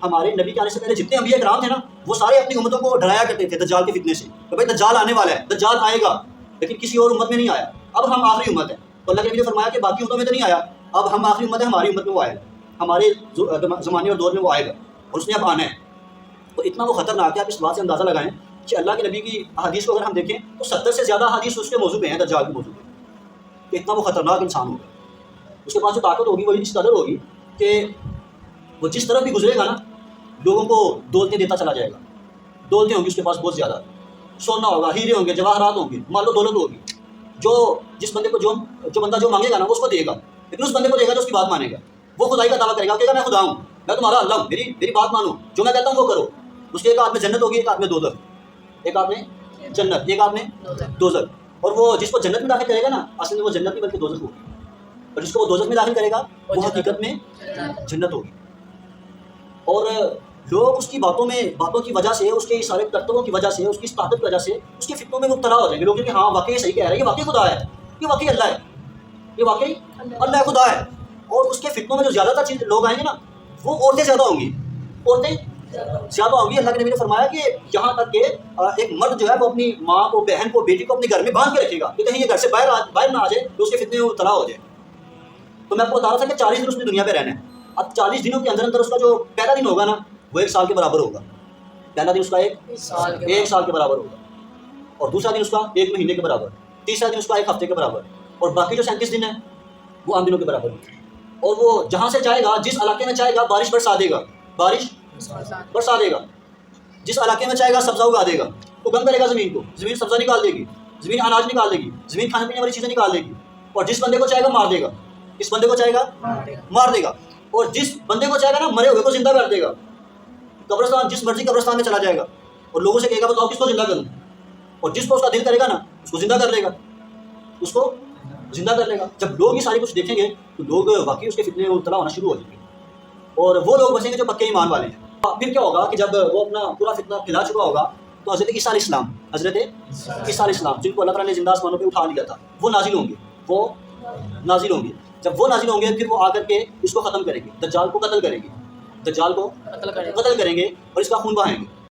ہمارے نبی کے آنے سے پہلے جتنے انبیاء کرام تھے نا وہ سارے اپنی امتوں کو ڈرایا کرتے تھے دجال کے فتنے سے کہ بھائی دجال آنے والا ہے، دجال آئے گا، لیکن کسی اور امت میں نہیں آیا۔ اب ہم آخری امت ہیں، تو اللہ کے نبی نے فرمایا کہ باقی امتوں میں تو نہیں آیا، اب ہم آخری امت ہیں، ہماری امت میں وہ آئے گا، ہمارے زمانے اور دور میں وہ آئے گا اور اس نے اب آنا ہے۔ تو اتنا وہ خطرناک ہے، آپ اس بات سے اندازہ لگائیں کہ اللہ کے نبی کی احادیث کو اگر ہم دیکھیں تو 70 سے زیادہ احادیث اس کے موضوع پہ ہیں، دجال کے موضوع پہ، کہ اتنا وہ خطرناک انسان ہوگا۔ اس کے پاس جو طاقت ہوگی وہ اس قدر ہوگی کہ وہ جس طرف بھی گزرے گا نا لوگوں کو دولتیں دیتا چلا جائے گا، دولتیں ہوں گی اس کے پاس بہت زیادہ، سونا ہوگا، ہیرے ہوں گے، جواہرات ہوں گے، مال و دولت ہوگی، جس بندے کو جو بندہ جو مانگے گا نا وہ اس کو دے گا، لیکن اس بندے کو دے گا جو اس کی بات مانے گا، وہ خدائی کا دعویٰ کرے گا، کہے گا میں خدا ہوں، میں تمہارا اللہ ہوں، میری بات مانو، جو میں کہتا ہوں وہ کرو۔ اس کے ایک ہاتھ میں جنت ہوگی، ایک ہاتھ میں دوزخ، ایک ہاتھ میں جنت، ایک ہاتھ میں دوزخ، اور وہ جس کو جنت میں داخل کرے گا نا اصل میں وہ جنت نہیں بلکہ دوزخ ہوگی، اور جس کو وہ دوزخ میں داخل کرے گا وہ حقیقت میں جنت ہوگی۔ اور لوگ اس کی باتوں کی وجہ سے، اس کے سارے کرتبوں کی وجہ سے، اس کی طاقت کی وجہ سے اس کے فتنوں میں مبتلا ہو جائیں گے لوگ کہ ہاں واقعی صحیح کہہ رہا ہے، یہ واقعی خدا ہے، یہ واقعی اللہ ہے، یہ واقعی اللہ خدا ہے۔ اور اس کے فتنوں میں جو زیادہ تر لوگ آئیں گے نا وہ عورتیں زیادہ ہوں گی، عورتیں زیادہ ہوں گی۔ اللہ کے نبی نے فرمایا کہ یہاں تک کہ ایک مرد جو ہے وہ اپنی ماں کو، بہن کو، بیٹی کو اپنے گھر میں باندھ کے رکھے گا کہ کہیں یہ گھر سے باہر نہ آ جائے تو اس کے فتنے میں مبتلا ہو جائے۔ تو میں آپ کو بتا رہا تھا کہ 40 دن اس نے دنیا پہ رہنا ہے، اب 40 دنوں کے اندر اس کا جو پہلا دن ہوگا نا وہ 1 سال کے برابر ہوگا، پہلا دن اس کا ایک سال کے برابر ہوگا، اور دوسرا دن اس کا 1 مہینے کے برابر، تیسرا دن اس کا 1 ہفتے کے برابر، اور باقی جو 37 دن ہیں وہ عام دنوں کے برابر ہیں۔ اور وہ جہاں سے چاہے گا، جس علاقے میں چاہے گا بارش برسا دے گا، بارش برسا دے گا، جس علاقے میں چاہے گا سبزہ اگا دے گا، اگم کرے گا زمین کو، زمین سبزہ نکال دے گی، زمین اناج نکال دے گی، زمین کھانے پینے والی چیزیں نکال دے گی، اور جس بندے کو چاہے گا مار دے گا، اس بندے کو چاہے گا مار دے گا، اور جس بندے کو چاہے گا نا مرے ہوئے کو زندہ کر دے گا، قبرستان جس مرضی قبرستان میں چلا جائے گا اور لوگوں سے کہے گا بتاؤ کس کو زندہ کروں، اور جس کو اس کا دل کرے گا نا اس کو زندہ کر لے گا، اس کو زندہ کر لے گا۔ جب لوگ یہ ساری کچھ دیکھیں گے تو لوگ واقعی اس کے فتنے میں مبتلا ہونا شروع ہو جائیں گے، اور وہ لوگ بچیں گے جو پکے ایمان والے ہیں۔ پھر کیا ہوگا کہ جب وہ اپنا پورا فتنہ پھیلا چکا ہوگا تو حضرت عیسیٰ علیہ السلام جن کو اللہ تعالیٰ نے زندہ آسمانوں پہ اٹھا لیا تھا وہ نازل ہوں گے، جب وہ نازل ہوں گے پھر وہ آ کر کے اس کو ختم کریں گے، دجال کو قتل کریں گے، اور اس کا خون بہائیں گے۔